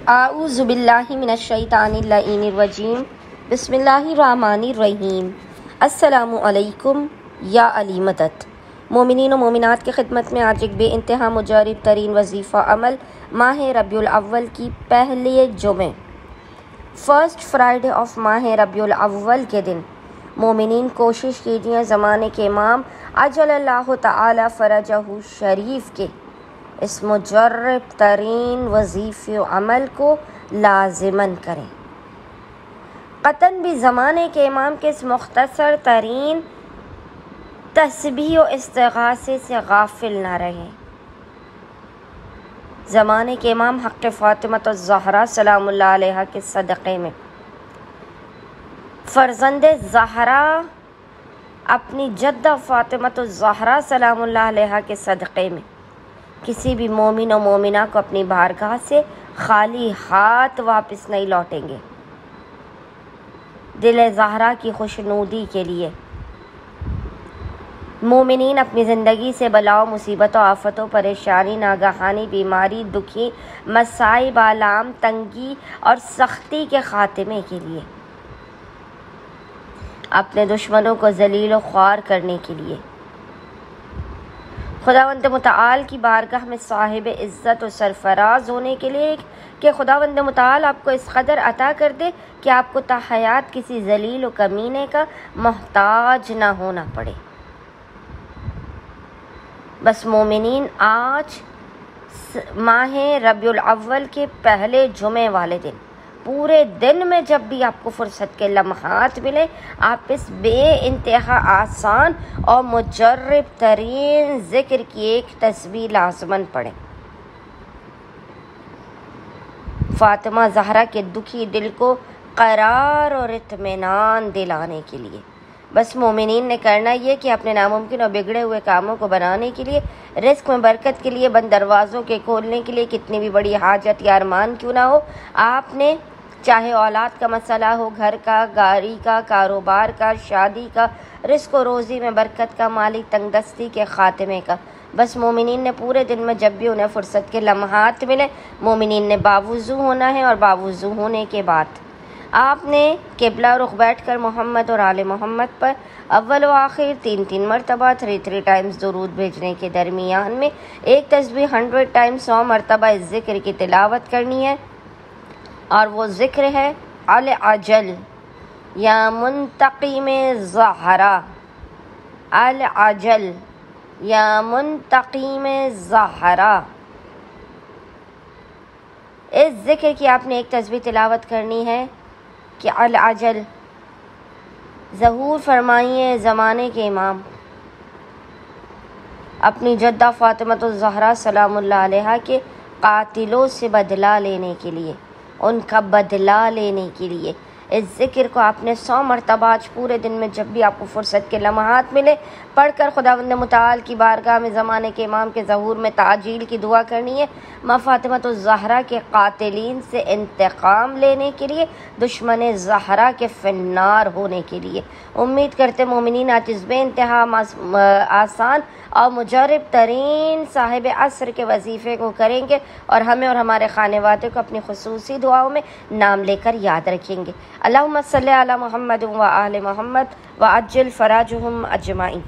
आऊज़ु बिल्लाहि मिनश शैतानिर रजीम बिस्मिल्लाहिर्रहमानिर्रहीम। अस्सलामु अलैकुम या अली मदद। मोमिनीन व मोमिनात की खिदमत में आज एक बेइंतहा मुजरब तरीन वजीफ़ा अमल माह रबीउल अव्वल की पहले जुमे फर्स्ट फ्राइडे ऑफ माह रबीउल अव्वल के दिन मोमिनीन कोशिश कीजिए ज़माने के इमाम अजलल्लाहु तआला फ़रजहु शरीफ के इस मुजर्रब तरीन वजीफ़े अमल को लाज़िमन करें। क़तन भी ज़माने के इमाम के इस मुख्तसर तरीन तस्बीह व इस्तिग़ासे से गाफिल न रहें। ज़माने के इमाम हक़ फ़ातिमा ज़हरा सलामुल्लाह अलैहा के सदक़े में फ़र्ज़ंदे ज़हरा अपनी जद्दा फ़ातिमा ज़हरा सलामुल्लाह अलैहा के सदक़े में किसी भी मोमिन और मोमिना को अपनी बारगाह से खाली हाथ वापस नहीं लौटेंगे। दिल ज़हरा की खुशनुदी के लिए मोमिनीन अपनी ज़िंदगी से बलाओ मुसीबतों आफ़तों परेशानी नागहानी बीमारी दुखी मसाइब आलाम तंगी और सख्ती के ख़ात्मे के लिए अपने दुश्मनों को ज़लील व ख्वार करने के लिए खुदावंद मुताल की बारगाह में साहिब इज़्ज़त और सरफराज होने के लिए कि खुदावंद मुताल आपको इस कदर अता कर दे कि आपको ताहयात किसी ज़लील व कमीने का मोहताज ना होना पड़े। बस मोमिनीन आज माह रबीउल अव्वल के पहले जुमे वाले दिन पूरे दिन में जब भी आपको फ़ुर्सत के लम्हात मिले आप इस बेइंतहा आसान और मुजर्रब तरीन ज़िक्र की एक तस्बीह लाज़िमन पढ़ें। फ़ातिमा ज़हरा के दुखी दिल को करार और इत्मीनान दिलाने के लिए बस मोमिनीन ने करना ये कि अपने नामुमकिन और बिगड़े हुए कामों को बनाने के लिए रिस्क में बरकत के लिए बंद दरवाज़ों के खोलने के लिए कितनी भी बड़ी हाजत या अरमान क्यों ना हो आपने चाहे औलाद का मसला हो घर का गाड़ी का कारोबार का शादी का रिस्क और रोज़ी में बरकत का मालिक तंगदस्ती के ख़ात्मे का बस मोमिनीन ने पूरे दिन में जब भी उन्हें फ़ुर्सत के लम्हात मिले मोमिनीन ने बावुज़ू होना है और बावुज़ू होने के बाद आपने किबला रुख बैठ कर मोहम्मद और आले मोहम्मद पर अव्वल व आखिर 3 मरतबा 3 टाइम्स दुरूद भेजने के दरमियान में एक तस्बीह 100 टाइम्स 100 मरतबा इस ज़िक्र की तिलावत करनी है और वो ज़िक्र है अल अजल या मुंतक़िम ज़हरा। अल अजल या मुंतक़िम ज़हरा इस ज़िक्र की आपने एक तस्बीह तिलावत करनी है कि अल अजल ज़हूर फरमाइए ज़माने के इमाम अपनी जद्दा फ़ातिमा ज़हरा सलामुल्लाह अलैहा के कातिलों से बदला लेने के लिए उनका बदला लेने के लिए इस ज़िक्र को आपने 100 मरतबा आज पूरे दिन में जब भी आपको फ़ुर्सत के लम्हात मिले पढ़कर खुदावंद मुताल की बारगाह में ज़माने के इमाम के ज़हूर में ताजील की दुआ करनी है। माँ फ़ातिमा ज़हरा के कातिलीन से इंतकाम लेने के लिए दुश्मन ज़हरा के फिन्नार होने के लिए उम्मीद करते मोमिनीन आज इस बेइंतहा आसान और मुजर्रब तरीन साहिब असर के वजीफ़े को करेंगे और हमें और हमारे खानेवादे को अपनी खुसूसी दुआओं में नाम लेकर याद रखेंगे। अल्लाहुम्मा सल्ली अला मुहम्मद व आले मुहम्मद व अज्जिल फ़राजहुम अजमाइन।